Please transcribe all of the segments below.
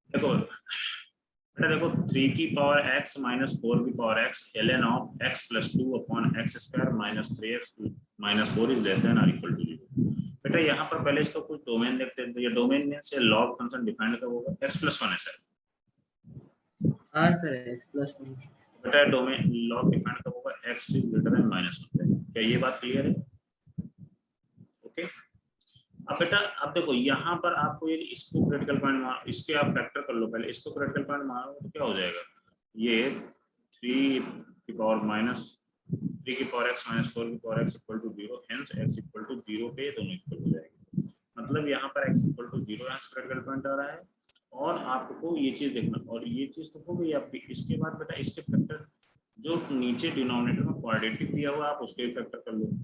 देखो बेटा, देखो 3 की पावर x माइनस 4 की power x ln of x plus 2 upon x square minus 3x minus 4 is less than or equal to 0। बेटा यहाँ पर पहले इसका कुछ डोमेन देखते हैं। ये डोमेन में से लॉग फंक्शन डिफाइन कब होगा? x प्लस 1 है सर। हाँ सर, x प्लस 1। बेटा डोमेन लॉग डिफाइन कब होगा? x is greater then minus 1 पे। क्या ये बात क्लियर है? ओके। अब बेटा अब देखो यहाँ पर आपको ये इसको क्रिटिकल पॉइंट मान, इसके आप फैक्टर कर लो पहले, इसको क्रिटिकल पॉइंट मानोगे तो क्या हो जाएगा? ये 3 की पावर माइनस 3 की पावर x माइनस 4 की power x equal to 0, hence x equal to 0 पे दोनों इक्वल हो जाएंगे। मतलब यहाँ पर x इक्वल टू 0 यहाँ से क्रिटिकल पॉइंट आ रहा है। और आपको ये चीज देखना, और ये चीज तो हो गई आपकी। इसके बाद बेटा इसके फैक्टर जो नीचे डिनोमिनेटर में क्वाड्रेटिक दिया हुआ आप उसके फैक्टर कर लो।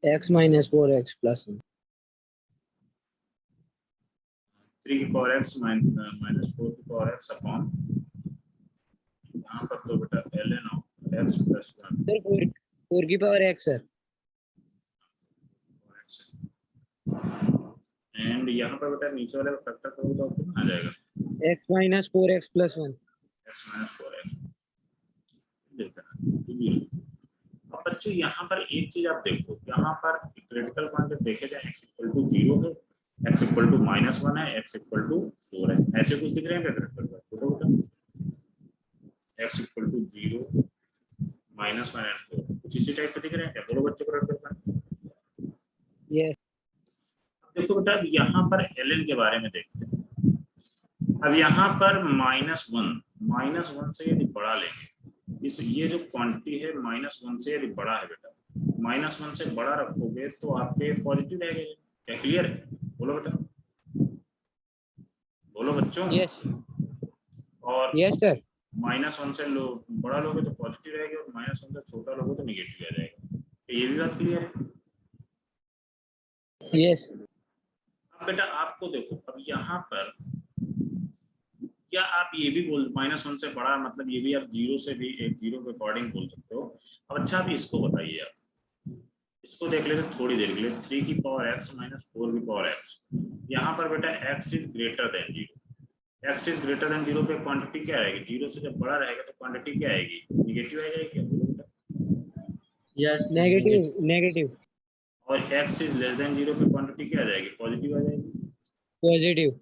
x minus 4x plus 1। 3 की पावर x माइनस 4 की पावर x अपॉन यहाँ पर तो बेटा ln of x plus 1 sir 4 की पावर x सर। एंड यहाँ पर बेटा नीचे वाले फैक्टर करोगे तो कितना आ जाएगा? x minus 4x plus 1। x minus 4x देता। अब बच्चों यहाँ पर एक चीज आप देखो, यहाँ पर क्रिटिकल पॉइंट देखे जाए x इक्वल टू 0 है, x इक्वल टू माइनस 1 है, x इक्वल टू 4 है। ऐसे कुछ दिख रहे हैं क्या critical point? x equal to 0 minus 1 and 4 कुछ इसी टाइप के दिख रहे हैं क्या? बोलो बच्चों क्रिटिकल पॉइंट। यस। देखो बेटा यहाँ पर ln के बारे में देखते हैं। अब यहाँ पर माइनस वन से यदि बड़ा लेंगे, इस ये जो क्वांटिटी है माइनस 1 से यदि बड़ा है बेटा, माइनस 1 से बड़ा रखोगे तो आपके पॉजिटिव रहेगा। क्या क्लियर है? बोलो बेटा, बोलो बच्चों। यस। और यस सर। माइनस 1 से बड़ा लोगे तो पॉजिटिव रहेगा, और माइनस 1 से छोटा लोगे तो निगेटिव आ जाएगा। तो ये भी बात क्लियर है? यस। अब बेटा आपको देखो, अब यहाँ पर क्या आप ये भी बोल माइनस 1 से बड़ा, मतलब ये भी आप 0 से भी एक 0 के अकॉर्डिंग बोल सकते हो। अब अच्छा आप इसको बताइए, आप इसको देख लेते थोड़ी देर के लिए। 3 की पावर x माइनस 4 की पावर x, यहाँ पर बेटा x is greater then 0। x is greater then 0 पे क्वांटिटी क्या आएगी? 0 से जब बड़ा रहेगा तो क्वांटिटी क्या आएगी? निगेटिव आ जाएगी। Yes, negative. और x इज लेस देन 0 पे क्वांटिटी क्या आ जाएगी? पॉजिटिव आ जाएगी। पॉजिटिव।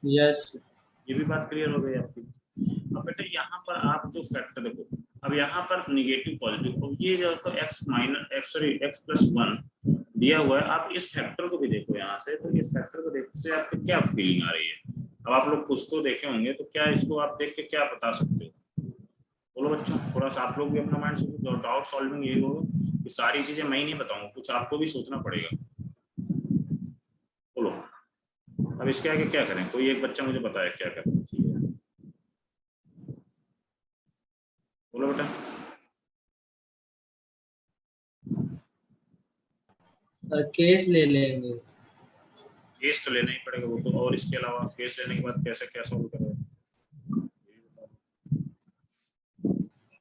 यस। ये भी बात क्लियर हो गई आपकी। अब बेटा यहाँ पर आप जो फैक्टर देखो, अब यहाँ पर निगेटिव पॉजिटिव, और ये जो x माइनस x प्लस 1 दिया हुआ है, आप इस फैक्टर को भी देखो यहाँ से। तो इस फैक्टर को देखने से आपको क्या फीलिंग आ रही है? अब आप लोग कुछ तो देखे होंगे, तो क्या इसको आप देख के क्या बता सकते हो? बोलो बच्चों, थोड़ा सा आप लोग भी अपना माइंड सोचो। डाउट सॉल्विंग यही होगा कि सारी चीजें मैं ही नहीं बताऊंगा, कुछ आपको भी सोचना पड़ेगा। बोलो अब इसके आगे क्या करें? कोई एक बच्चा मुझे बताए क्या करना चाहिए। बोलो बेटा। सर केस ले लेंगे। केस तो लेना ही पड़ेगा वो तो, और इसके अलावा केस लेने के बाद कैसे क्या सॉल्व करें?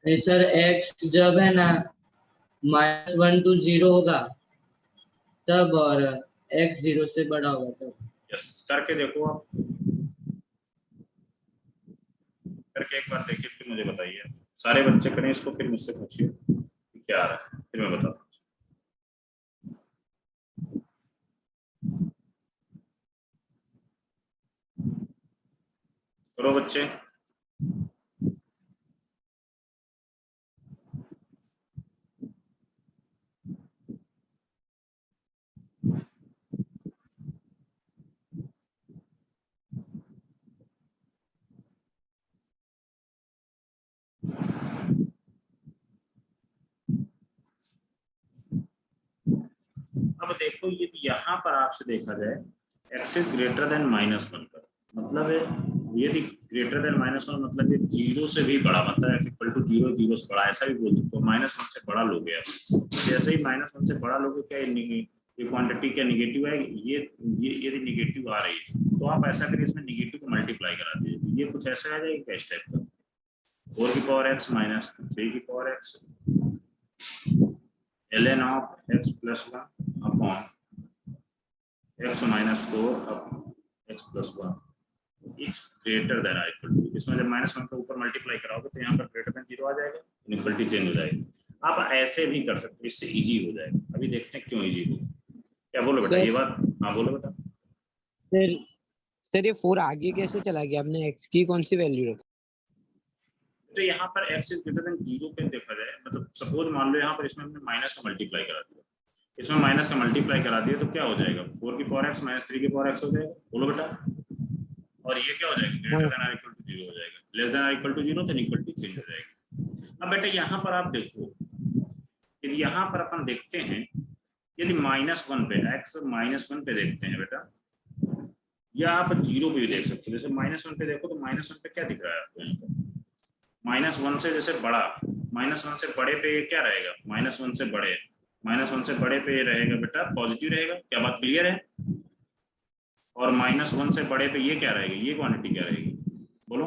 सर x जब है ना -1 to 0 होगा तब, और x 0 से बड़ा होगा तब। यस, करके देखो आप, करके एक बार देखिए फिर मुझे बताइए। सारे बच्चे करें इसको, फिर मुझसे पूछिए कि क्या आ रहा है, फिर मैं बताता हूँ। करो बच्चे। अब देखो ये यहाँ पर आपसे देखा जाए x इज ग्रेटर देन -1 पर, मतलब है यदि ग्रेटर देन -1 मतलब ये 0 से भी बड़ा, मतलब x इक्वल टू 0, 0 से बड़ा, ऐसा भी बोल सकते हो। -1 से बड़ा लोगे आप, जैसे ही -1 से बड़ा लोगे क्या ये क्वांटिटी क्या निगेटिव आएगी? ये यदि निगेटिव आ रही है तो आप ऐसा करिए, इसमें निगेटिव को मल्टीप्लाई करा दीजिए। ये कुछ ऐसा आ जाएगा क्या इस टाइप का? 4 की पावर x माइनस 3 की power x ln of x plus 1 upon x minus 4 अब x plus 1 is greater than or equal to. इसमें जब -1 के ऊपर मल्टीप्लाई कराओगे तो यहाँ पर ग्रेटर देन 0 आ जाएगा, इक्वलिटी चेंज हो जाएगी। आप ऐसे भी कर सकते हो, इससे इजी हो जाएगा। अभी देखते हैं क्यों इजी हो। क्या बोलो बेटा, ये बात? हाँ बोलो बेटा। सर ये 4 आगे कैसे चला गया? आपने x की कौन सी वैल्यू रखी? तो यहाँ पर x इज ग्रेटर देन 0 पे देखा जाए, मतलब सपोज मान लो यहाँ पर इसमें हमने माइनस का मल्टीप्लाई करा दिया, इसमें माइनस का मल्टीप्लाई करा दिया तो क्या हो जाएगा, 4 की पावर x माइनस 3 की पावर x हो जाएगा। बोलो बेटा। और ये क्या हो जाएगा, greater than or equal to 0 हो जाएगा, less than or equal to 0 तो इक्वलिटी चेंज हो जाएगी। अब बेटा यहाँ पर आप देखो, यदि यहाँ पर अपन देखते हैं, यदि -1 पे x -1 पे देखते हैं बेटा, या आप 0 पे भी देख सकते हो। जैसे -1 पे देखो तो -1 पे क्या दिख रहा है आपको यहाँ पर, -1 से जैसे बड़ा, -1 से बड़े पे ये क्या रहेगा, -1 से बड़े, -1 से बड़े पे ये रहेगा बेटा पॉजिटिव रहेगा। क्या बात क्लियर है? और -1 से बड़े पे ये क्या रहेगी, ये क्वांटिटी क्या रहेगी, बोलो।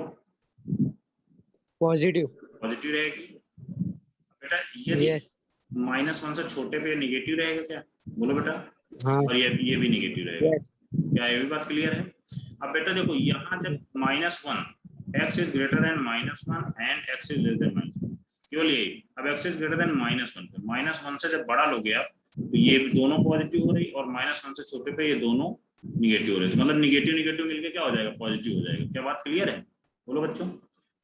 पॉजिटिव। पॉजिटिव रहेगी बेटा। यदि यस। -1 से छोटे पे निगेटिव रहेगा क्या, बोलो बेटा। हाँ। और ये भी निगेटिव रहेगा। यस। क्या ये भी बात क्लियर है? अब बेटा देखो यहाँ जब -1 x is greater then -1 and x is less than -1, केवल यही। अब x इज ग्रेटर देन -1 पे, -1 से जब बड़ा लोगे आप तो ये दोनों पॉजिटिव हो रही, और -1 से छोटे पे ये दोनों निगेटिव हो रहे, तो मतलब निगेटिव निगेटिव मिलके क्या हो जाएगा, पॉजिटिव हो जाएगा। क्या बात क्लियर है, बोलो बच्चों।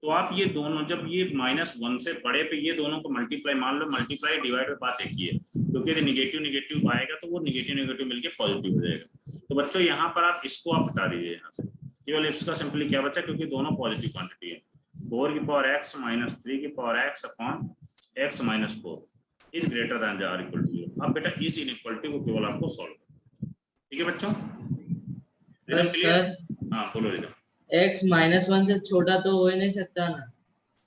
तो आप ये दोनों जब ये -1 से बड़े पे ये दोनों को मल्टीप्लाई, मान लो मल्टीप्लाई डिवाइड में बात एक ही है, क्योंकि यदि निगेटिव निगेटिव आएगा तो वो निगेटिव निगेटिव मिलके पॉजिटिव हो जाएगा। तो बच्चों यहाँ पर आप इसको आप हटा दीजिए यहाँ से, केवल इसका सिंपली क्या बचा, क्योंकि दोनों पॉजिटिव क्वांटिटी है। 4 की पावर x माइनस 3 की power x upon x minus 4 is greater than or equal to 0। अब बेटा इस इनइक्वालिटी को केवल आपको सॉल्व करना, ठीक है बच्चों? सर हाँ बोलो रिदम। x -1 से छोटा तो हो ही नहीं सकता ना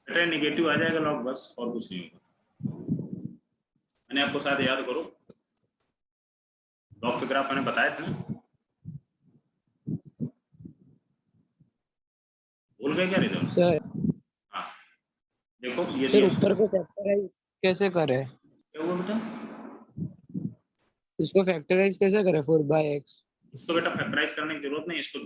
बेटा, निगेटिव आ जाएगा लॉग, बस और कुछ नहीं होगा। मैंने आपको शायद याद करो, लॉग के ग्राफ मैंने बताए थे ना, भूल गए क्या रिदम? सर हाँ देखो ये सर ऊपर को फैक्टराइज कैसे करें? क्या हुआ बेटा? इसको फैक्टराइज कैसे करें 4/x? इसको बेटा फैक्टराइज करने की जरूरत नहीं, इसको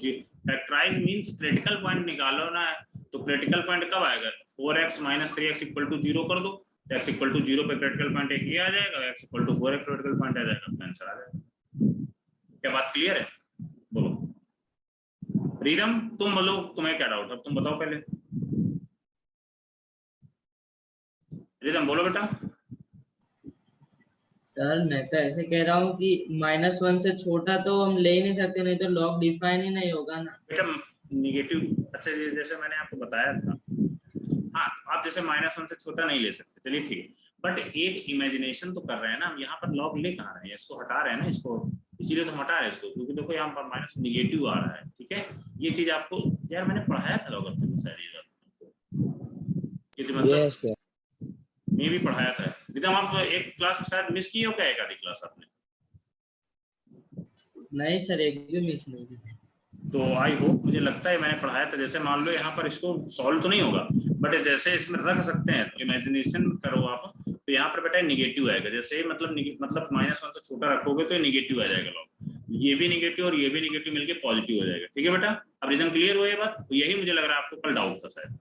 फैक्टराइज मींस क्रिटिकल पॉइंट निकालो ना। तो क्रिटिकल पॉइंट कब आएगा, 4x minus 3x equal to 0 कर दो, तो x इक्वल टू 0 पे क्रिटिकल पॉइंट एक ये आ जाएगा, x equal to 4x critical point आ जाएगा, अपना आंसर आ जाएगा। क्या बात क्लियर है, बोलो। रिदम तुम बोलो, तुम्हें क्या डाउट, अब तुम बताओ पहले। रिदम बोलो बेटा। सर मैं तो ऐसे कह रहा हूँ कि -1 से छोटा तो हम ले ही नहीं सकते, नहीं तो लॉग डिफाइन ही नहीं होगा ना बेटा निगेटिव, अच्छा जैसे मैंने आपको बताया था, हाँ आप जैसे -1 से छोटा नहीं ले सकते, चलिए ठीक है, बट एक इमेजिनेशन तो कर रहे हैं ना हम, यहाँ पर लॉग ले कहाँ रहे हैं, इसको हटा रहे हैं ना इसको, इसीलिए तो हटा रहे हैं इसको, क्योंकि देखो यहाँ पर माइनस निगेटिव आ रहा है, ठीक है। ये चीज आपको यार मैंने पढ़ाया था लॉगरिथम में शायद, ये मतलब यस सर। मैं भी पढ़ाया था रिदम। आप एक क्लास शायद मिस किए हो क्या, एक आधी क्लास आपने? नहीं सर, एक भी मिस नहीं की। तो आई होप, मुझे लगता है मैंने पढ़ाया था। जैसे मान लो यहाँ पर इसको सॉल्व तो नहीं होगा, बट जैसे इसमें रख सकते हैं, तो इमेजिनेशन करो आप, तो यहाँ पर बेटा नेगेटिव आएगा, जैसे मतलब -1 से छोटा रखोगे तो नेगेटिव आ जाएगा लॉग, ये भी नेगेटिव और ये भी नेगेटिव मिलके पॉजिटिव हो जाएगा, ठीक है बेटा। अब रिदम क्लियर हुआ ये बात? यही मुझे लग रहा है आपको कल डाउट था शायद।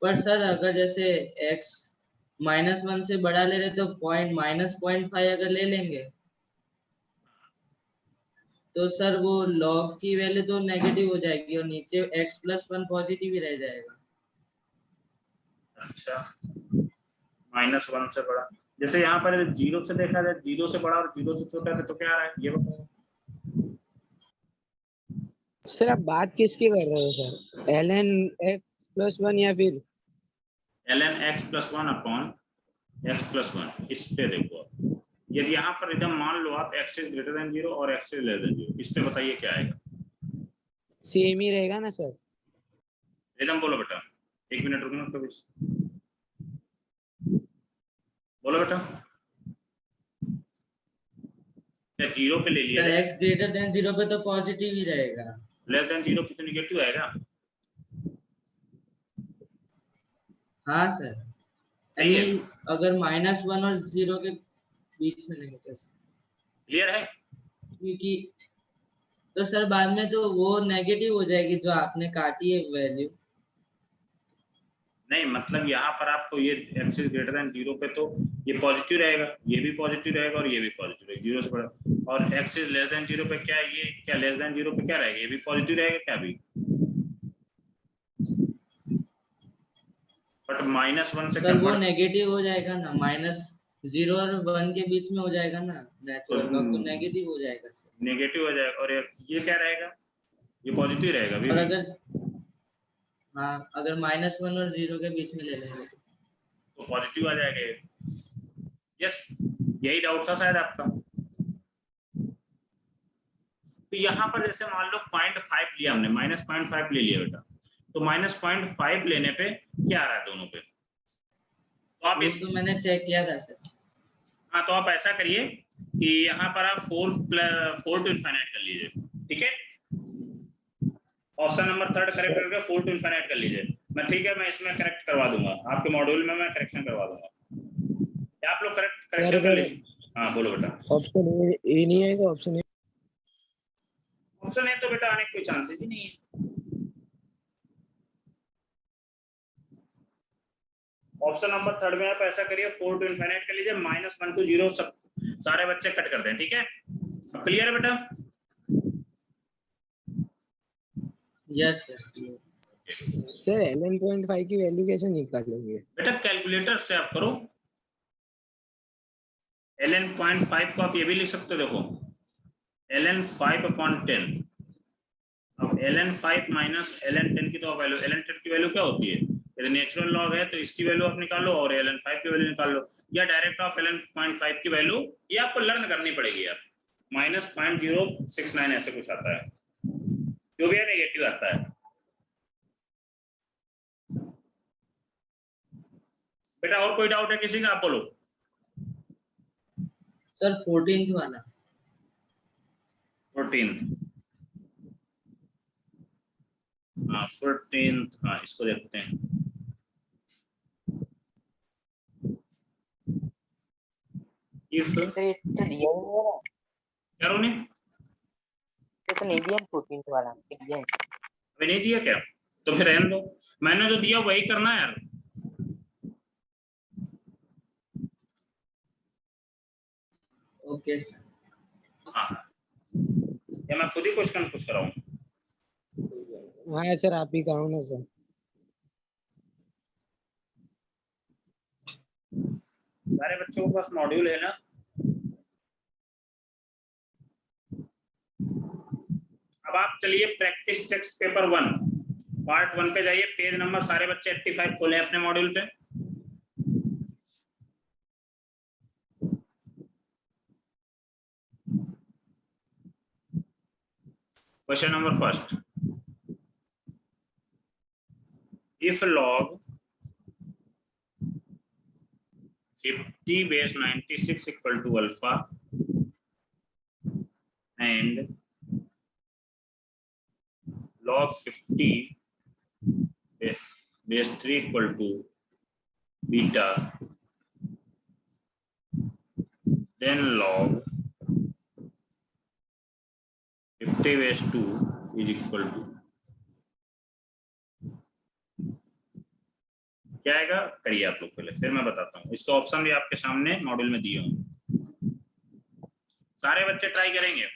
पर सर अगर जैसे x -1 से बड़ा ले रहे तो -0.5 अगर ले लेंगे तो सर वो लॉग की वैल्यू तो नेगेटिव हो जाएगी और नीचे x+1 पॉजिटिव ही रह जाएगा। अच्छा -1 से बड़ा, जैसे यहाँ पर 0 से देखा जाए, 0 से बड़ा और 0 से छोटा है तो क्या आ रहा है ये बताओ। सर आप बात किसकी कर रहे हो सर? ln x+1 या फिर ln x+1 अपॉन x+1, इस पे देखो आप, यदि यहाँ पर एकदम मान लो आप x इज ग्रेटर देन 0 और x इज लेस देन 0, इस पे बताइए क्या आएगा? सेम ही रहेगा ना सर? एकदम बोलो बेटा, 1 मिनट रुकना कभी, बोलो बेटा। क्या 0 पे ले लिया? सर x ग्रेटर देन 0 पे तो पॉजिटिव ही रहेगा, लेस देन 0 पे तो निगेटिव आएगा। हाँ सर, यानी अगर -1 और 0 के बीच में नहीं कर सकते क्लियर है? क्योंकि तो सर बाद में तो वो नेगेटिव हो जाएगी जो आपने काटी है वैल्यू। नहीं मतलब यहाँ पर आपको ये x इज ग्रेटर देन 0 पे तो ये पॉजिटिव रहेगा, ये भी पॉजिटिव रहेगा और ये भी पॉजिटिव रहेगा 0 से बड़ा, और x इज लेस देन 0 पे क्या है, ये क्या लेस देन 0 पे क्या रहेगा, ये भी पॉजिटिव रहेगा क्या भी, बट -1 से सर वो कन्वर्ट। नेगेटिव हो जाएगा ना, -0 और 1 के बीच में हो जाएगा ना नेचुरल लॉग, तो नेगेटिव हो जाएगा सर। नेगेटिव हो जाएगा, और ये क्या रहेगा, ये पॉजिटिव रहेगा और भी। अगर हाँ अगर -1 और 0 के बीच में ले लेंगे तो पॉजिटिव आ जाएगा। यस, यही डाउट था शायद आपका। तो यहाँ पर जैसे मान लो 0.5 लिया हमने, -0.5 ले लिया बेटा, तो -0.5 लेने पे क्या आ रहा है दोनों पे, तो आप वो तो मैंने चेक किया था सर। हाँ तो आप ऐसा करिए कि यहाँ पर आप 4 टू इनफाइनाइट कर लीजिए, ठीक है, ऑप्शन नंबर 3 करेक्ट करके 4 टू इनफाइनाइट कर लीजिए। मैं ठीक है, मैं इसमें करेक्ट करवा दूंगा, आपके मॉड्यूल में मैं करेक्शन करवा दूंगा, क्या आप लोग करेक्शन कर लीजिए। हाँ बोलो बेटा। ऑप्शन ए नहीं आएगा, ऑप्शन ए? ऑप्शन ए तो बेटा आने का कोई चांसेस ही नहीं है। ऑप्शन नंबर 3 में आप ऐसा करिए 4 टू इनफाइनाइट कर लीजिए, -1 टू 0 सब सारे बच्चे कट कर दें, ठीक है, अब क्लियर है बेटा? Yes sir. सर ln.5 की वैल्यू कैसे निकालेंगे? बेटा कैलकुलेटर से आप करो, ln.5 को आप ये भी लिख सकते हो, देखो ln5/10, अब ln5 माइनस ln10 की तो वैल्यू, ln10 की वैल्यू क्या होती है, यदि नेचुरल लॉग है तो इसकी वैल्यू आप निकालो और ln5 की वैल्यू निकाल लो, या डायरेक्ट आप ln.5 की वैल्यू, ये आपको लर्न करनी पड़ेगी यार, -0.069 ऐसे कुछ आता है, जो भी है नेगेटिव आता है। बेटा और कोई डाउट है किसी का, आप बोलो। सर 14th वाला। 14th, हाँ 14th, हाँ इसको देखते हैं। इफ क्या रोने तो नहीं दिया 14th वाला दिया है। अभी नहीं दिया क्या, तो फिर रहने दो, मैंने जो दिया वही करना है यार। Okay sir. हाँ या मैं खुद ही क्वेश्चन पूछ कर रहा हूँ। हाँ सर आप ही कहो ना सर। सारे बच्चों के पास मॉड्यूल है ना? अब आप चलिए प्रैक्टिस टेक्स्ट पेपर 1 पार्ट 1 पे जाइए, पेज नंबर सारे बच्चे 85 खोले अपने मॉड्यूल पे। Question number first, if log 50 base 96 equal to alpha and log 50 base 3 equal to beta, then log 50 base 2 is equal to क्या आएगा, करिए आप लोग पहले, फिर मैं बताता हूँ। इसका ऑप्शन भी आपके सामने मॉड्यूल में दिए होंगे, सारे बच्चे ट्राई करेंगे।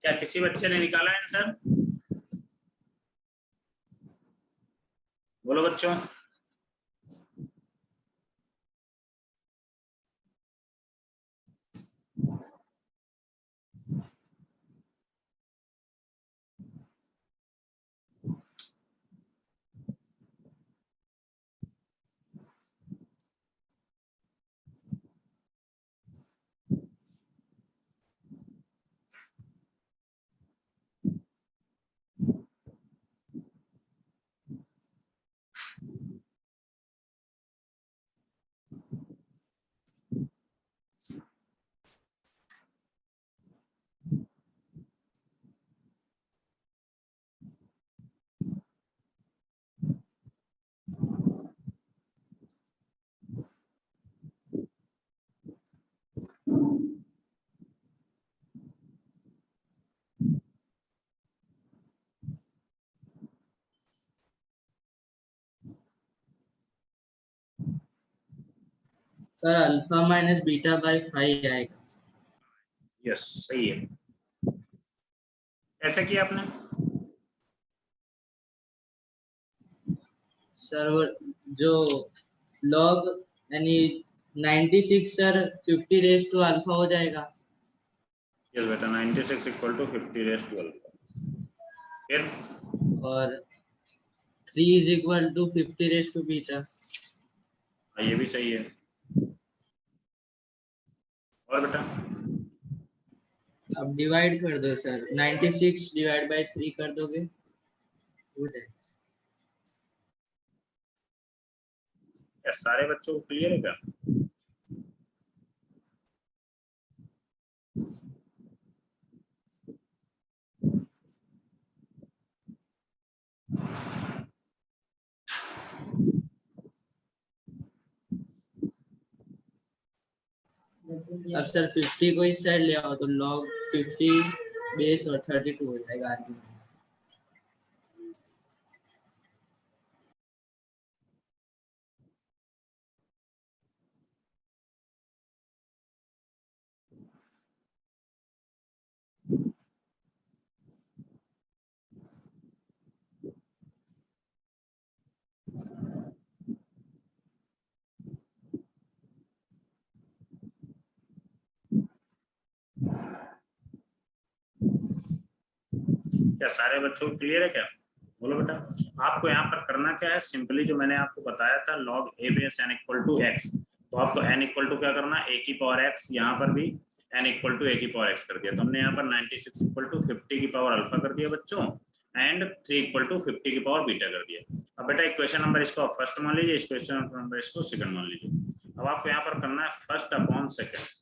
क्या किसी बच्चे ने निकाला आंसर? बोलो बच्चों। Sir alpha minus beta by 5 आएगा। यस सही है। ऐसा किया आपने? सर वो जो लॉग यानी 96 सर 50 रेज टू अल्फा हो जाएगा। यस बेटा 96 equal to 50 raise to alpha. फिर और 3 is equal to 50 raise to beta. ये भी सही है। और बेटा अब डिवाइड कर दो सर, 96 डिवाइड बाय 3 कर दोगे हो जाएगा। क्या सारे बच्चों को क्लियर है क्या? अब सर 50 को इस साइड ले आओ तो log 50 बेस और 32 हो जाएगा आर्ग्यूमेंट। क्या सारे बच्चों को क्लियर है क्या? बोलो बेटा। आपको यहाँ पर करना क्या है, सिंपली जो मैंने आपको बताया था log a base n equal to x, तो आपको n इक्वल टू क्या करना, a की पावर x, यहाँ पर भी n इक्वल टू a की पावर x कर दिया। तो हमने यहाँ पर 96 इक्वल टू 50 की पावर अल्फा कर दिया बच्चों, एंड 3 इक्वल टू 50 की पावर बीटा कर दिया। अब बेटा इक्वेशन नंबर इसको फर्स्ट मान लीजिए, इक्वेशन नंबर इसको सेकंड मान लीजिए। अब आपको यहाँ पर करना है first upon second.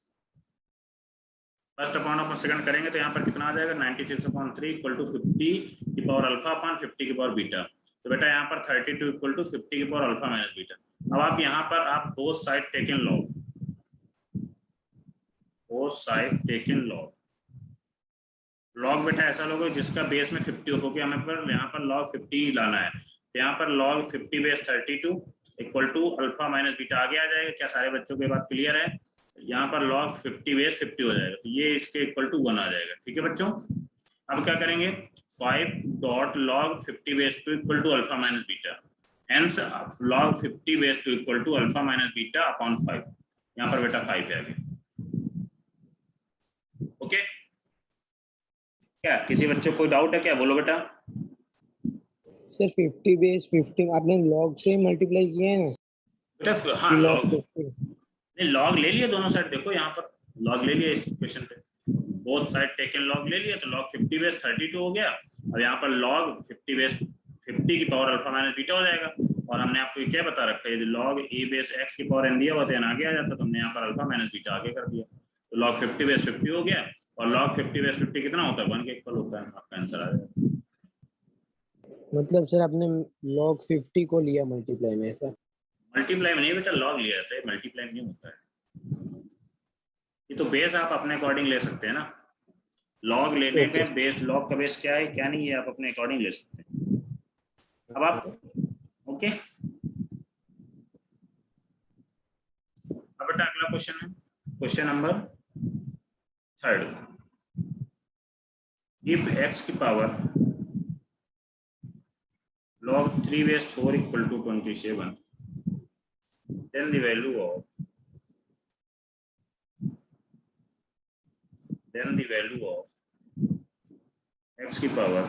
First upon upon second करेंगे तो यहाँ पर कितना आ जाएगा, 96 अपॉन 3 इक्वल टू 50 की पावर अल्फा अपॉन 50 की पावर बीटा। तो बेटा यहाँ पर 32 इक्वल टू 50 की पावर अल्फा माइनस बीटा। अब आप यहाँ पर आप both side taken log, both side taken log. Log बेटा ऐसा लोगे जिसका बेस में 50 हो, क्योंकि हमें पर यहाँ पर लॉग 50 लाना है। तो यहाँ पर log 50 base 32 equal to alpha minus beta आगे आ जाएगा। क्या सारे बच्चों की बात क्लियर है? यहाँ पर log 50 बेस 50 हो जाएगा, तो ये इसके इक्वल टू 1 आ जाएगा। ठीक है बच्चों। अब क्या करेंगे, 5 dot log 50 base two equal to alpha minus beta, hence log 50 base two equal to alpha minus beta upon 5। यहाँ पर बेटा 5 है आगे। ओके, क्या किसी बच्चों को कोई डाउट है क्या? बोलो बेटा। सर 50 बेस 50 आपने log से मल्टीप्लाई किया है ना बेटा हाँ log log 50 नहीं, लॉग ले लिया दोनों साइड। देखो यहाँ पर लॉग ले लिया इस इक्वेशन पे, बोथ साइड टेकन लॉग ले लिया, तो log 50 बेस 32 हो गया। और यहाँ पर log 50 बेस 50 की पावर अल्फा माइनस बीटा हो जाएगा। और हमने आपको क्या बता रखा है, यदि log a बेस x की पावर n दिया हुआ तो n आगे आ जाता, तो हमने यहाँ पर अल्फा माइनस बीटा आगे कर दिया। तो log 50 बेस 50 हो गया, और log 50 बेस 50 कितना होता है, 1 के इक्वल होता है। आपका आंसर आ जाएगा। मतलब सर आपने log 50 को लिया मल्टीप्लाई में ऐसा? मल्टीप्लाई में नहीं बेटा, लॉग लिया जाता है, मल्टीप्लाई नहीं होता है। ये तो बेस आप अपने अकॉर्डिंग ले सकते हैं ना। लॉग लेने में बेस, लॉग का बेस क्या है क्या नहीं है, आप अपने अकॉर्डिंग ले सकते हैं। अब आप ओके। अब बेटा अगला क्वेश्चन है, क्वेश्चन नंबर 3। इफ x की power log 3 base 4 equal to 27, then the value of x की पावर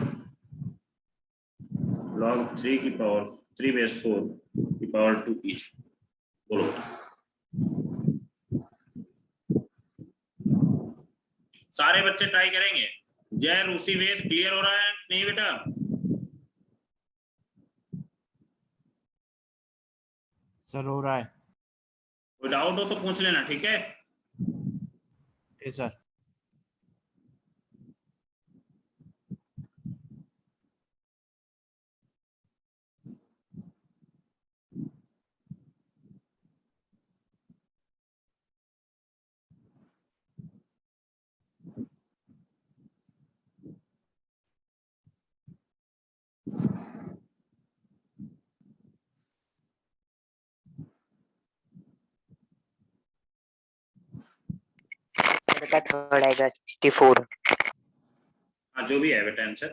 log 3 की पावर 3 base 4 की पावर 2 each। बोलो सारे बच्चे ट्राई करेंगे। जय रूसी वेद क्लियर हो रहा है नहीं बेटा? सर हो रहा है। कोई डाउट हो तो पूछ लेना, ठीक है? सर बेटा थर्ड आएगा 64। हाँ जो भी है बेटा आंसर।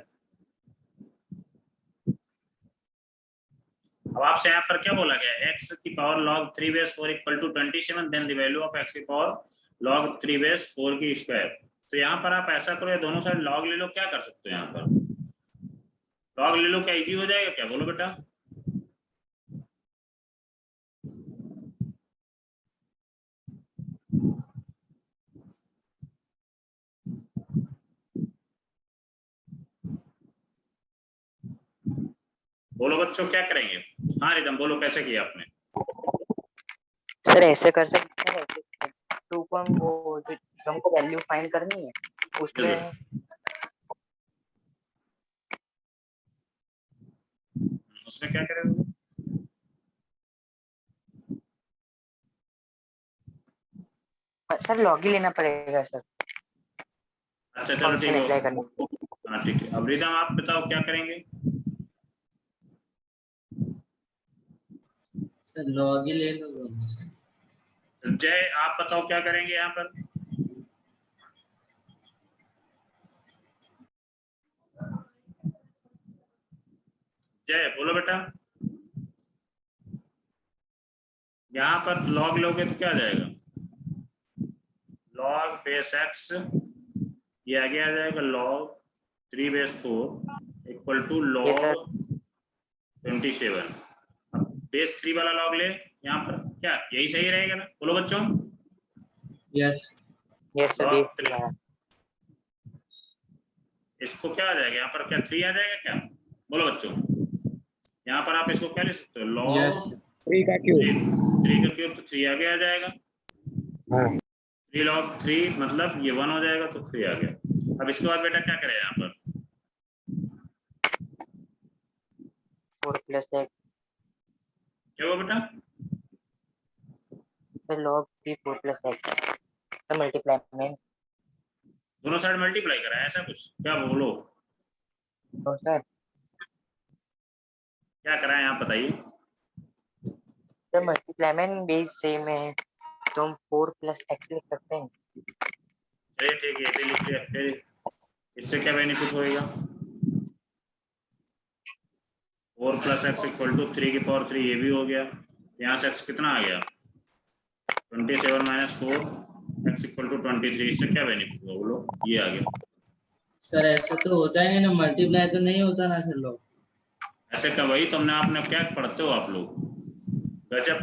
अब आपसे यहाँ पर क्या बोला गया? x की power log 3 base 4 equal to 27, then the value of x की पावर log 3 base 4 की स्क्वायर। तो यहाँ पर आप ऐसा करो, दोनों साइड log ले लो। क्या कर सकते हो यहाँ पर? log ले लो, क्या इजी हो जाएगा क्या? बोलो बेटा। बोलो बच्चों क्या करेंगे? हाँ रिदम बोलो कैसे किया आपने? सर ऐसे कर सकते हैं, 2 को हम वो जो हमको वैल्यू फाइंड करनी है उसमें उसमें क्या करेंगे? सर लॉग ही लेना पड़ेगा सर। अच्छा चलो ठीक फंक्शन अप्लाई है। करना। हाँ ठीक है। अब रिदम आप बताओ क्या करेंगे? सर लॉग ही ले लो दोनों से। जय आप बताओ क्या करेंगे यहाँ पर? जय बोलो बेटा। यहाँ पर log लोगे तो क्या आ जाएगा? log बेस x, ये आगे आ जाएगा log 3 बेस 4 इक्वल टू ये सर log 27। अब बेस 3 वाला log ले, यहाँ पर क्या यही सही रहेगा ना? बोलो बच्चों। यस सर log बेस 3, इसको क्या आ जाएगा यहाँ पर? क्या 3 आ जाएगा क्या? बोलो बच्चों। यहाँ पर आप इसको क्या ले सकते हो? log यस 3 का क्यूब। 3 का क्यूब, तो 3 आगे आ जाएगा। हाँ 3 log 3 मतलब ये 1 हो जाएगा, तो 3 आ गया। अब इसके बाद बेटा क्या करें यहाँ पर? 4 प्लस x क्या हुआ बेटा? सर log 3 4 प्लस x तो मल्टीप्लाई में दोनों साइड मल्टीप्लाई करा है, ऐसा कुछ क्या? बोलो तो सर क्या करा है आप बताइए। मल्टीप्लाई में बेस सेम है तो हम 4 प्लस x लिख सकते हैं। चलिए ठीक है, ये भी लिख लिया। फिर इससे क्या बेनिफिट होएगा? 4 प्लस एक्स इक्वल टू 3 की पावर 3, ये भी हो गया। यहाँ से x कितना आ गया? 27 माइनस 4 एक्स इक्वल टू 23। इससे क्या बेनिफिट होगा? बोलो ये आ गया। सर ऐसा तो होता ही नहीं ना, मल्टीप्लाई तो नहीं होता ना सर लॉग। ऐसे का वही तो हमने, आपने क्या पढ़ते हो आप लोग? गजब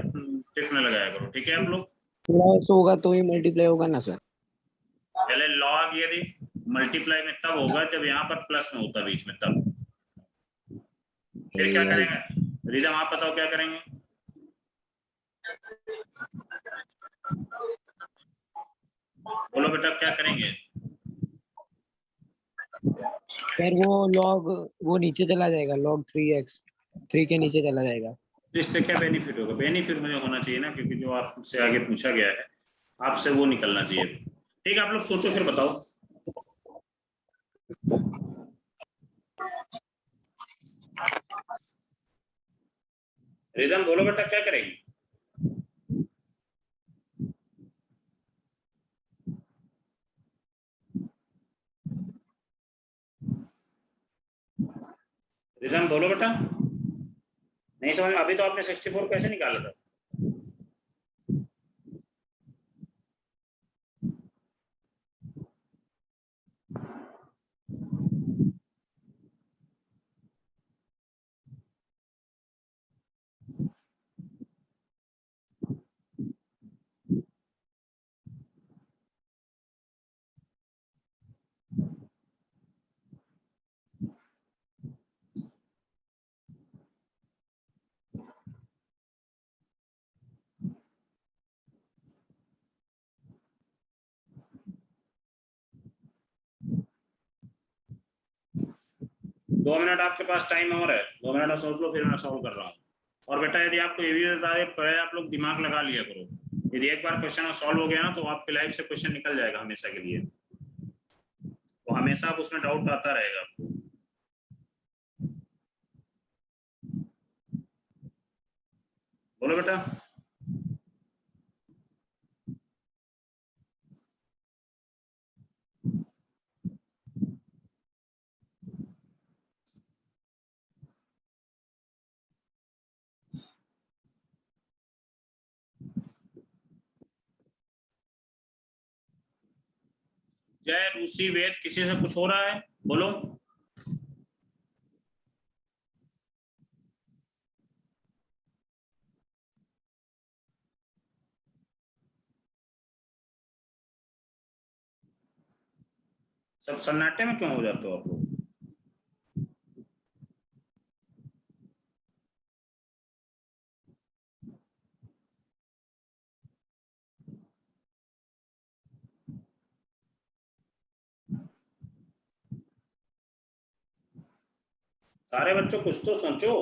टिकने लगाया करो, ठीक है आप लोग। प्लस होगा तो ही मल्टीप्लाई होगा ना सर। पहले लॉग यदि मल्टीप्लाई में तब होगा जब यहाँ पर प्लस में होता बीच में, तब। फिर क्या करेंगे रिदम आप बताओ क्या करेंगे? बोलो बेटा क्या करेंगे? फिर वो लॉग वो नीचे चला जाएगा, log 3x 3 के नीचे चला जाएगा। तो इससे क्या बेनिफिट होगा? बेनिफिट मुझे होना चाहिए ना, क्योंकि जो आपसे आगे पूछा गया है आपसे वो निकलना चाहिए। ठीक है आप लोग सोचो फिर बताओ। रिदम बोलो बेटा क्या करेंगे? रिजन बोलो बेटा, नहीं समझ में? अभी तो आपने 64 कैसे निकाला था? दो मिनट आपके पास टाइम और है, 2 मिनट सोच लो, फिर मैं सॉल्व कर रहा हूँ। और बेटा यदि आपको ये भी बता दें, पहले आप लोग दिमाग लगा लिया करो, यदि एक बार क्वेश्चन सॉल्व हो गया ना तो आपकी लाइफ से क्वेश्चन निकल जाएगा हमेशा के लिए, तो हमेशा आप उसमें डाउट आता रहेगा आपको। बोलो बेटा। जय रूसी वेद, किसी से कुछ हो रहा है? बोलो। सब सन्नाटे में क्यों हो जाते हो आप लोग? सारे बच्चों कुछ तो सोचो।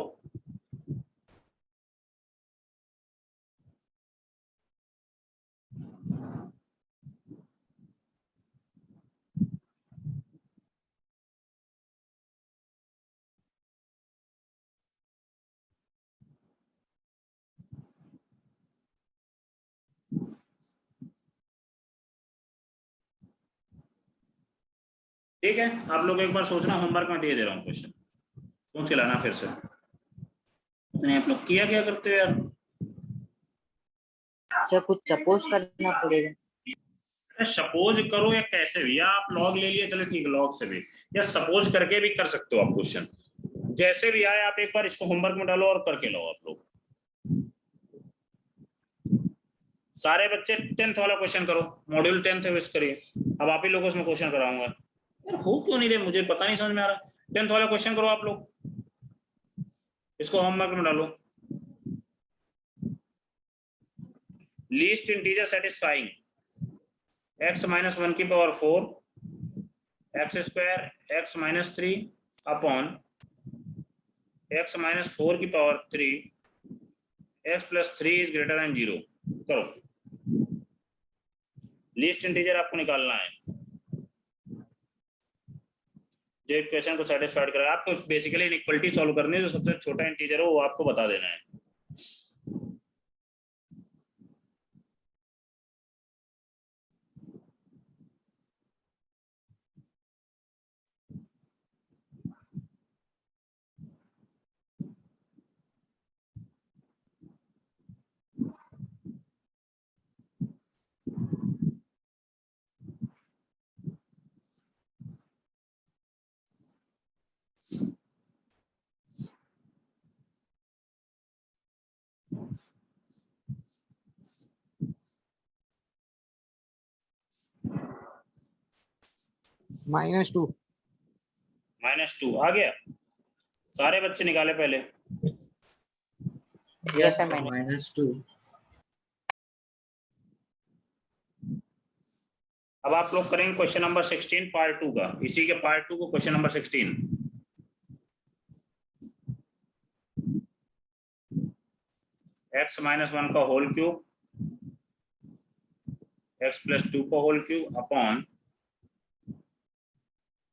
ठीक है, आप लोग एक बार सोचना, होमवर्क में दे दे रहा हूँ क्वेश्चन, सोच के लाना फिर से। नहीं आप लोग किया क्या करते हो यार? अच्छा कुछ सपोज करना पड़ेगा। सपोज करो या कैसे भी, या आप लॉग ले लिए, चलो ठीक है लॉग से भी, या सपोज करके भी कर सकते हो आप क्वेश्चन, जैसे भी आए आप एक बार इसको होमवर्क में डालो और करके लो आप लोग। सारे बच्चे 10th वाला क्वेश्चन करो, मॉड्यूल 10th है विश करिए। अब आप ही लोगों से मैं क्वेश्चन कराऊंगा यार, हो क्यों नहीं रहे मुझे पता नहीं समझ में आ रहा। 10th वाला क्वेश्चन करो आप लोग, इसको होमवर्क में डालो। लीस्ट इंटीजर सेटिस्फाइंग x - 1 की power 4 x square x - 3 upon x - 4 की power 3 x + 3 is greater then 0 करो। लीस्ट इंटीजर आपको निकालना है जो इक्वेशन को सेटिस्फाइड करेगा। आपको बेसिकली इनइक्वालिटी सॉल्व करनी है, जो सबसे छोटा इंटीजर हो वो आपको बता देना है। -2 -2 आ गया, सारे बच्चे निकाले पहले। यस -2। अब आप लोग करेंगे क्वेश्चन नंबर 16 पार्ट 2 का, इसी के पार्ट 2 को क्वेश्चन नंबर 16। x - 1 का होल क्यूब x + 2 का whole cube upon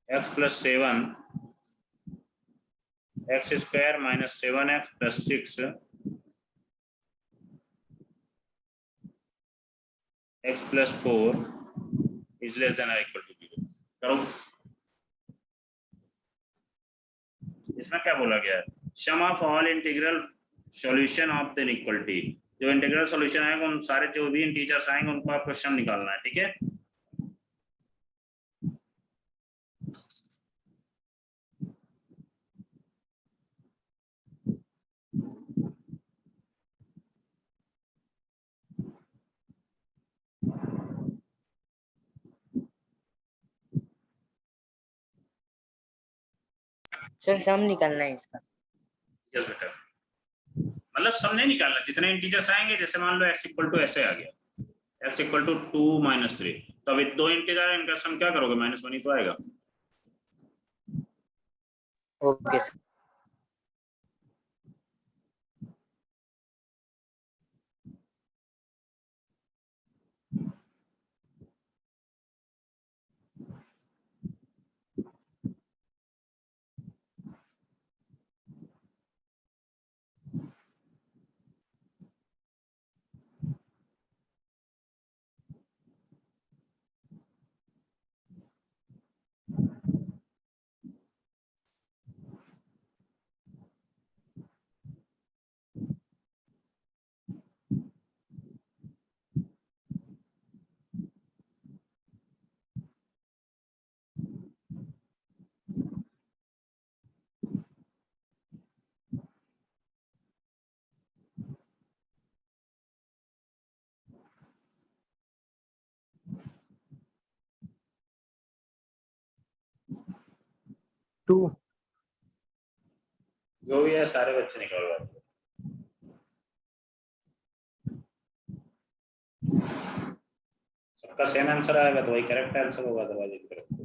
x + 7 x square - 7x + 6 x + 4 is less than or equal to 0 करो। इसमें क्या बोला गया है, sum of all integral solution of the inequality, जो इंटीग्रल सॉल्यूशन आएगा उन सारे जो भी इंटीजर्स आएंगे उनको आपको सम निकालना है, ठीक है। सर सम निकालना है इसका। यस बेटा, मतलब सम नहीं निकालना, जितने इंटीजर्स आएंगे, जैसे मान लो x इक्वल टू ऐसे आ गया, x इक्वल टू 2 - 3, तो अभी दो इंटीजर है, इनका सम क्या करोगे, -1 ही तो आएगा। Okay sir. टू। जो भी है सारे बच्चे निकलवा दो। सबका सेम आंसर आएगा तो वही करेक्ट आंसर होगा, अदरवाइज इनकरेक्ट होगा।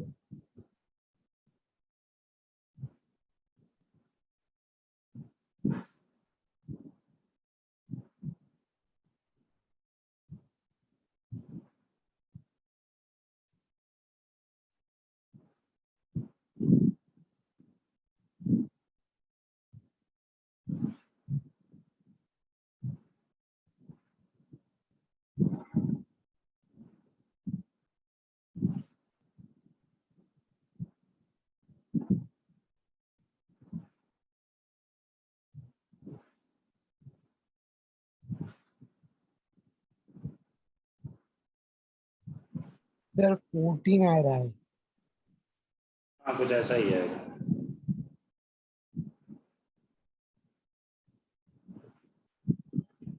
सर 14 आ रहा है। हाँ कुछ ऐसा ही है।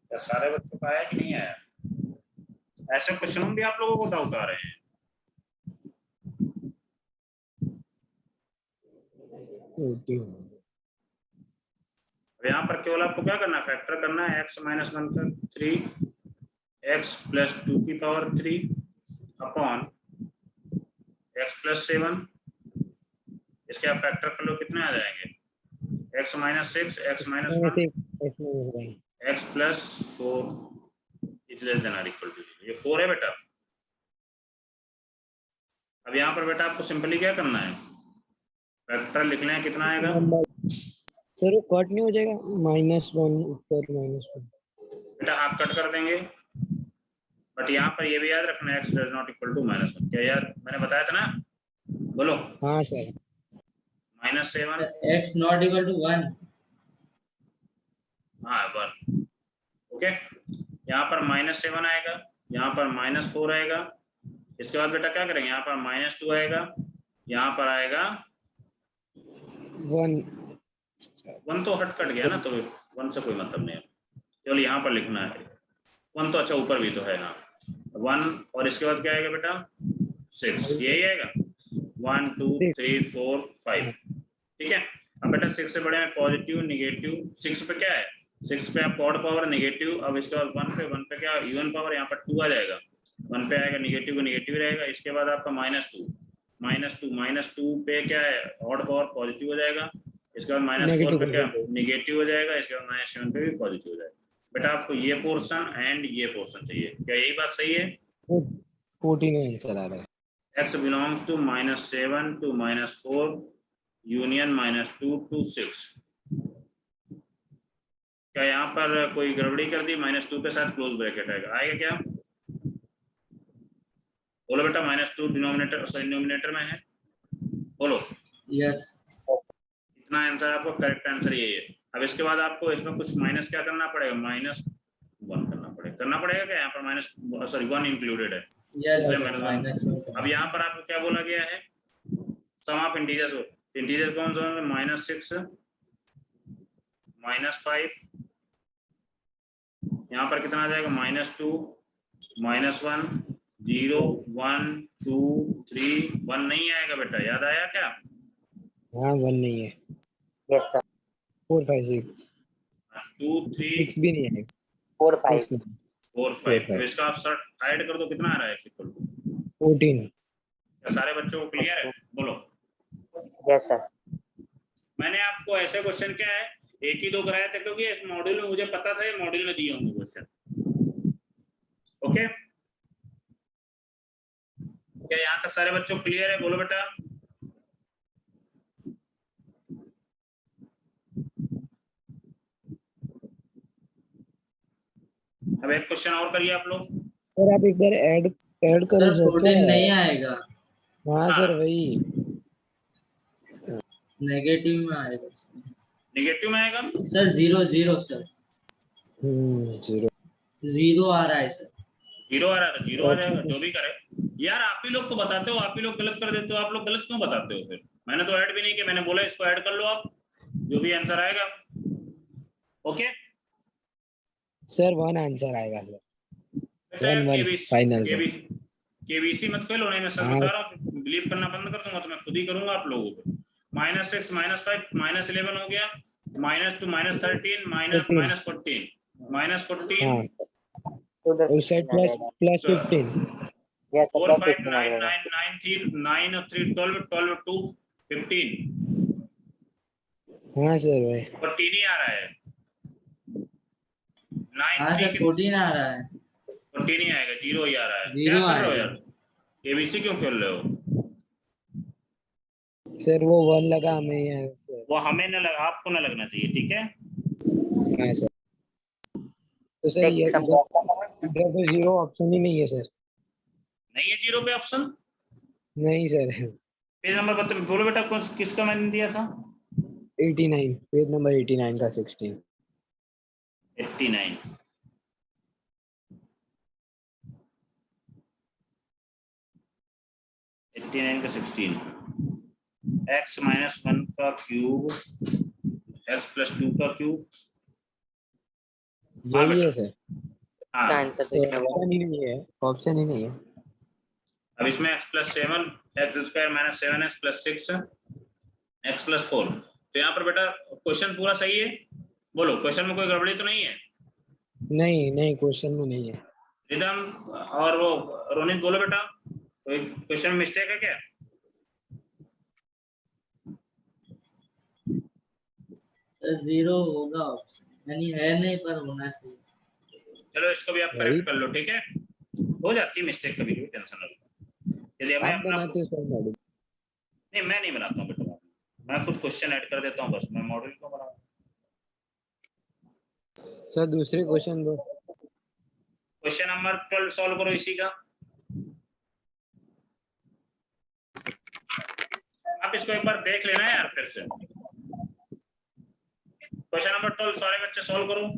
क्या सारे बच्चों का आया कि नहीं आया? ऐसे क्वेश्चन में भी आप लोगों को डाउट आ रहे हैं? अब यहाँ पर केवल आपको क्या करना है, फैक्टर करना है, x - 1 का 3 x + 2 की पावर 3 अपॉन x + 7। इसके आप फैक्टर कर लो, कितने आ जाएंगे, x - 6 x - 1 x + 4 is less than or equal to 0। ये 4 है बेटा। अब यहाँ पर बेटा आपको सिंपली क्या करना है, फैक्टर लिख लें, कितना आएगा सर वो कट नहीं हो जाएगा, -1 ऊपर -1। बेटा, हाफ कट कर देंगे, बट यहाँ पर ये भी याद रखना x does not equal to -1। क्या यार मैंने बताया था ना, बोलो। हाँ sir. -7 x not equal to 1। हाँ 1। ओके, यहाँ पर -7 आएगा, यहाँ पर -4 आएगा। इसके बाद बेटा क्या करेंगे, यहाँ पर -2 आएगा, यहाँ पर आएगा 1 तो हट कट गया ना, तो 1 से कोई मतलब नहीं है, केवल यहाँ पर लिखना है 1। तो अच्छा ऊपर भी तो है, हाँ 1। और इसके बाद क्या आएगा बेटा 6, यही आएगा 1 2 3 4 5। ठीक है। अब बेटा 6 से बड़े में पॉजिटिव निगेटिव, 6 पे क्या है, 6 पे आप ऑड पावर नेगेटिव। अब इसके बाद 1 पे क्या इवन पावर, यहाँ पर 2 आ जाएगा, 1 पे आएगा निगेटिव का निगेटिव रहेगा। इसके बाद आपका -2 पे क्या है, ऑड पावर पॉजिटिव हो जाएगा। इसके बाद -4 पे क्या निगेटिव हो जाएगा। इसके बाद -7 पे भी पॉजिटिव हो जाएगा। बेटा आपको ये पोर्शन एंड ये पोर्शन चाहिए, क्या यही बात सही है? 14 आंसर आ रहा है। x belongs to -7 to -4 union -2 to 6। क्या यहाँ पर कोई गड़बड़ी कर दी, -2 पे साथ क्लोज ब्रैकेट आएगा क्या? बोलो बेटा, -2 डिनोमिनेटर सॉरी न्यूमिनेटर में है, बोलो। यस। इतना आंसर आपको करेक्ट आंसर यही है। अब इसके बाद आपको इसमें कुछ माइनस क्या करना पड़ेगा, -1 करना पड़ेगा क्या, यहाँ पर माइनस सॉरी 1 इंक्लूडेड है। यस इसलिए सर, -1। अब यहाँ पर आपको क्या बोला गया है, सम ऑफ इंटीजर्स। इंटीजर कौन सा है, -6 -5, यहाँ पर कितना आ जाएगा, -2 -1 0 1 2 3 1 नहीं आएगा बेटा, याद आया क्या? हाँ 1 नहीं है। यस सर 4 5 6 2 3 6 भी नहीं है। 4 5 6 नहीं 4 5। अब इसका आप ऐड कर दो, कितना आ रहा है, 14। क्या सारे बच्चों को क्लियर है? बोलो। यस सर मैंने आपको ऐसे क्वेश्चन क्या है, एक ही दो कराए थे, क्योंकि इस मॉड्यूल में मुझे पता था ये मॉड्यूल में दिए होंगे क्वेश्चन। ओके, क्या यहाँ तक सारे बच्चों क्लियर है? बोलो बेटा। अब एक क्वेश्चन और करिए आप लोग। सर आप एक बार ऐड करो सर सर। 14 नहीं आएगा, हाँ सर वही नेगेटिव में आएगा। निगेटिव में आएगा सर 0 0 सर, 0 0 आ रहा है सर। 0 आ रहा है तो 0 आ जाएगा, जो भी करे। यार आप ही लोग तो बताते हो, आप ही लोग गलत कर देते हो। आप लोग गलत क्यों बताते हो फिर? मैंने तो ऐड भी नहीं किया, मैंने बोला इसको ऐड कर लो आप, जो भी आंसर आएगा। ओके सर 1 आंसर आएगा सर। बेटा, 1 फाइनल सर। केबीसी मत खेलो, नहीं मैं सच हाँ। बता रहा हूँ, बिलीव करना बंद कर दूंगा तो मैं खुद ही करूंगा आप लोगों को। -6 -5 -11 हो गया, -2 -13 -14 -14 हाँ उधर उस साइड प्लस 15। यस 4 सर 5 15 आ 9 जाएगा 9 9 3 9 और 3 12 12 2 15 हाँ सर वही 14 ही आ रहा है। 9 हाँ 3 सर 14 आ रहा है, 14 ही आएगा, 0 ही आ रहा है। 0 क्या कर रहे हो आएगा। यार, केबीसी क्यों खेल रहे हो? सर वो 1 लगा हमें यहाँ सर। वो हमें न लगा, आपको न लगना चाहिए, ठीक है? हाँ सर। तो सर देख ये समझा इधर तो 0 ऑप्शन ही नहीं है सर। नहीं है 0 पे ऑप्शन? नहीं सर। पेज नंबर बता, बोलो बेटा, किसका मैंने दिया था? 89 पेज नंबर 89 का 16। 89 89 का 16, x -1 का क्यूब x +2 का क्यूब। हाँ यही बेटा, है सर। हाँ। आंसर तो इसमें वो ऑप्शन ही नहीं है, ऑप्शन ही नहीं है। अब इसमें x + 7 x² - 7x + 6 x + 4। तो यहाँ पर बेटा क्वेश्चन पूरा सही है? बोलो, क्वेश्चन में कोई गड़बड़ी तो नहीं है? नहीं नहीं क्वेश्चन में नहीं है। रिदम और वो रोनित, बोलो बेटा, कोई क्वेश्चन में मिस्टेक है क्या? सर 0 होगा ऑप्शन, यानी है नहीं पर होना चाहिए। चलो इसको भी आप वही करेक्ट कर लो, ठीक है? हो जाती है मिस्टेक कभी भी, टेंशन ना लो। यदि हमें आप अपना, बनाते हो सर मॉडल। नहीं मैं नहीं बनाता हूँ बेटा, मैं कुछ क्वेश्चन ऐड कर देता हूँ बस, मैं मॉडल क्यों बनाऊँ? सर दूसरे क्वेश्चन दो। क्वेश्चन नंबर 12 सॉल्व करो इसी का। आप इसको एक बार देख लेना यार फिर से। क्वेश्चन नंबर 12 सारे बच्चे सॉल्व करो।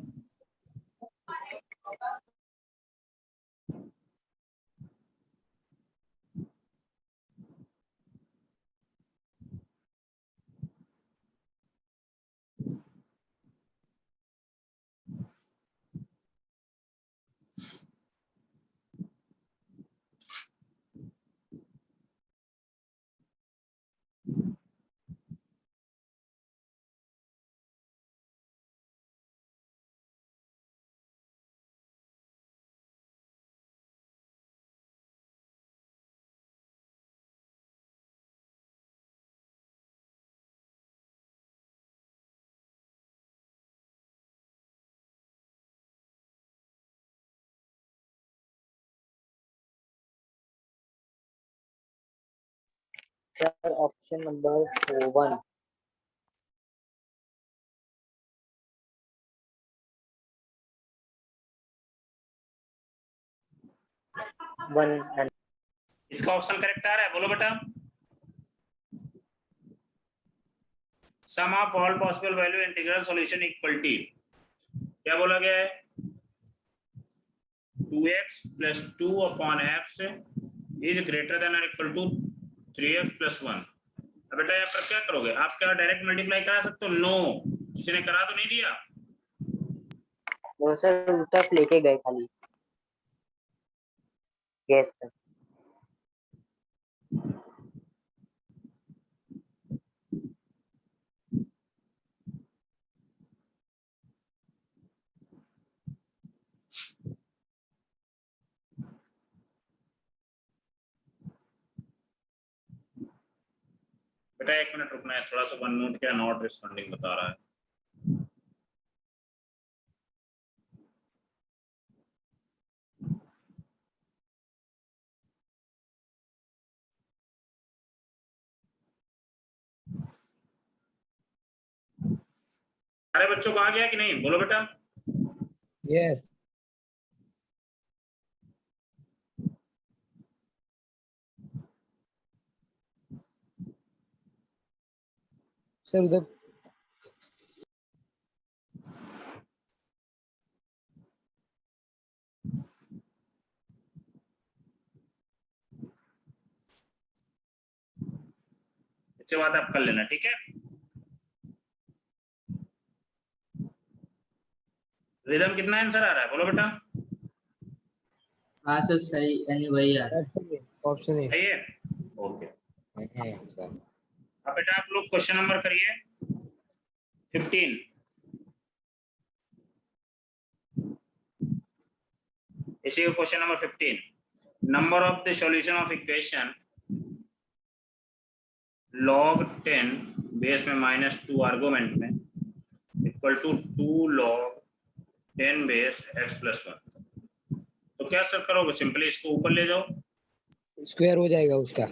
सर ऑप्शन नंबर 1 1 इसका ऑप्शन करेक्ट आ रहा है, बोलो बेटा। Sum of all possible value integral solution equality, क्या बोला गया है 2x + 2 upon x is greater than or equal to 3x + 1। अब बेटा यहाँ पर क्या करोगे आप, क्या डायरेक्ट मल्टीप्लाई करा सकते हो? नो, किसी ने करा तो नहीं दिया। वो सर उत्तर लेके गए खाली गैस सर। बेटा 1 मिनट रुकना है, थोड़ा सा वन नोट क्या नॉट रिस्पॉन्डिंग बता रहा है। सारे बच्चों को आ गया कि नहीं, बोलो बेटा। यस सर उधर इसके बाद आप कर लेना, ठीक है। रिदम कितना आंसर आ रहा है, बोलो बेटा। हाँ सर सही, यानी वही आ रहा है। Option A. सही है, ओके। सर अब बेटा आप लोग क्वेश्चन नंबर करिए 15। इसी को question number 15, number of the solution of equation log 10 base में -2 आर्गुमेंट में equal to 2 log 10 base x + 1। तो क्या सर करोगे, सिंपली इसको ऊपर ले जाओ, स्क्वायर हो जाएगा उसका।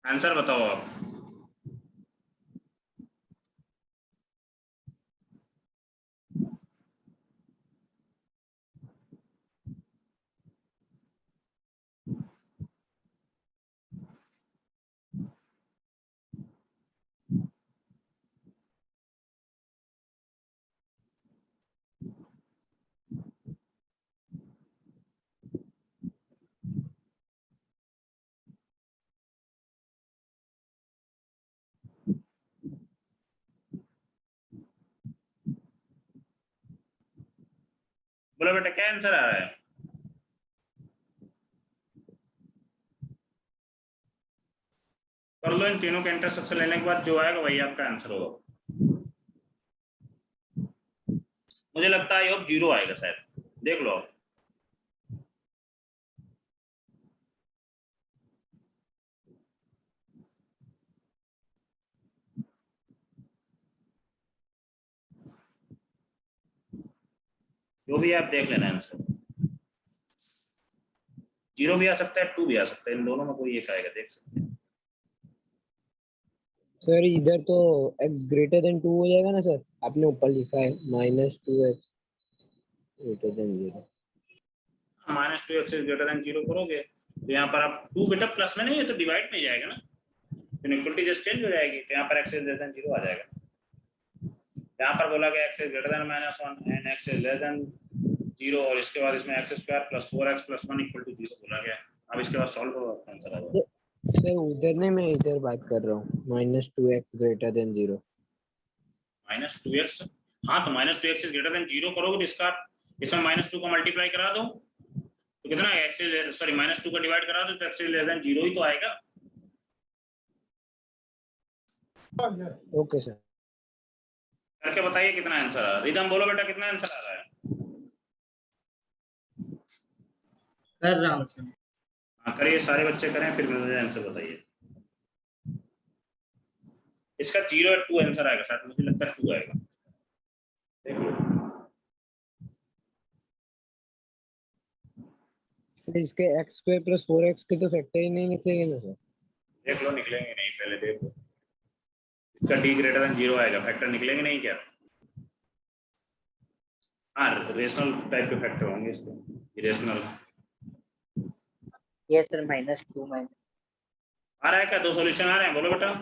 आंसर बताओ आप। बोलो बेटा क्या आंसर आ रहा है। कर लो, इन तीनों का इंटरसेक्शन लेने के बाद जो आएगा वही आपका आंसर होगा। मुझे लगता है अब 0 आएगा शायद, देख लो आप। जो भी आप देख लेना आंसर, 0 भी आ सकता है 2 भी आ सकता है, इन दोनों में कोई एक आएगा, देख सकते हैं। सर इधर तो x ग्रेटर देन 2 हो जाएगा ना सर, आपने ऊपर लिखा है -2x greater than 0। -2x greater than 0 करोगे तो यहाँ पर आप 2 बेटा प्लस में नहीं है तो डिवाइड में जाएगा ना, तो इक्वलिटी जस्ट चेंज हो जाएगी, तो यहाँ पर x ग्रेटर देन 0 आ जाएगा। यहाँ पर बोला गया x greater than -1 and x less than 0, और इसके बाद इसमें x² + 4x + 1 = 0 बोला गया। अब इसके बाद सॉल्व करो, आंसर आ जाएगा। सर उधर नहीं, मैं इधर बात कर रहा हूँ -2x ग्रेटर देन 0। -2x, हाँ तो -2x ग्रेटर देन 0 करोगे तो इसका इसमें -2 को मल्टीप्लाई करा दो तो कितना x सॉरी -2 को डिवाइड करा दो तो x लेस देन 0 ही तो आएगा। ओके सर, करके बताइए कितना आंसर आ रहा है। रिदम बोलो बेटा कितना आंसर आ रहा है। कर रहा हूँ सर। हाँ करिए, सारे बच्चे करें फिर मुझे आंसर बताइए। इसका 0 और 2 आंसर आएगा, शायद मुझे लगता है 2 आएगा, देख लो। सर इसके x² + 4x के तो फैक्टर ही नहीं निकलेंगे ना सर। देख लो निकलेंगे नहीं, पहले देख लो। इसका d ग्रेटर देन 0 आएगा, फैक्टर निकलेंगे नहीं क्या? हाँ रेशनल टाइप के फैक्टर होंगे इसको, इरेशनल। यस सर -2 आ रहा है क्या, 2 सॉल्यूशन आ रहे हैं, बोलो बेटा।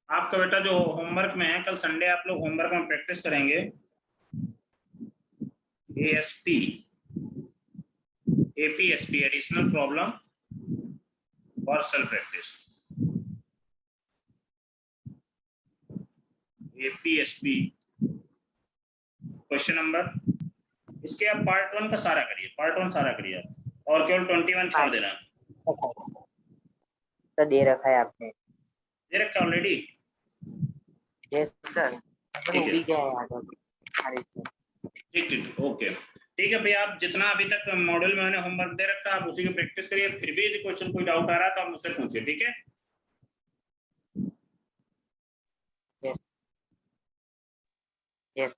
आपका बेटा जो होमवर्क में है, कल संडे आप लोग होमवर्क में प्रैक्टिस करेंगे एएसपी एपीएसपी एडिशनल प्रॉब्लम और self practice. APSP question number, इसके आप पार्ट 1 का सारा करिए, पार्ट 1 सारा करिए आप, और केवल 21 छोड़ देना। तो दे रखा है आपने? दे रखा ऑलरेडी? यस सर, ठीक हो है। भी गया है आधा। ठीक ठीक ओके, ठीक है भैया। आप जितना अभी तक मॉड्यूल में मैंने होमवर्क दे रखा है आप उसी की प्रैक्टिस करिए। फिर भी यदि क्वेश्चन कोई डाउट आ रहा है तो आप मुझसे पूछिए, ठीक है? Yes yes.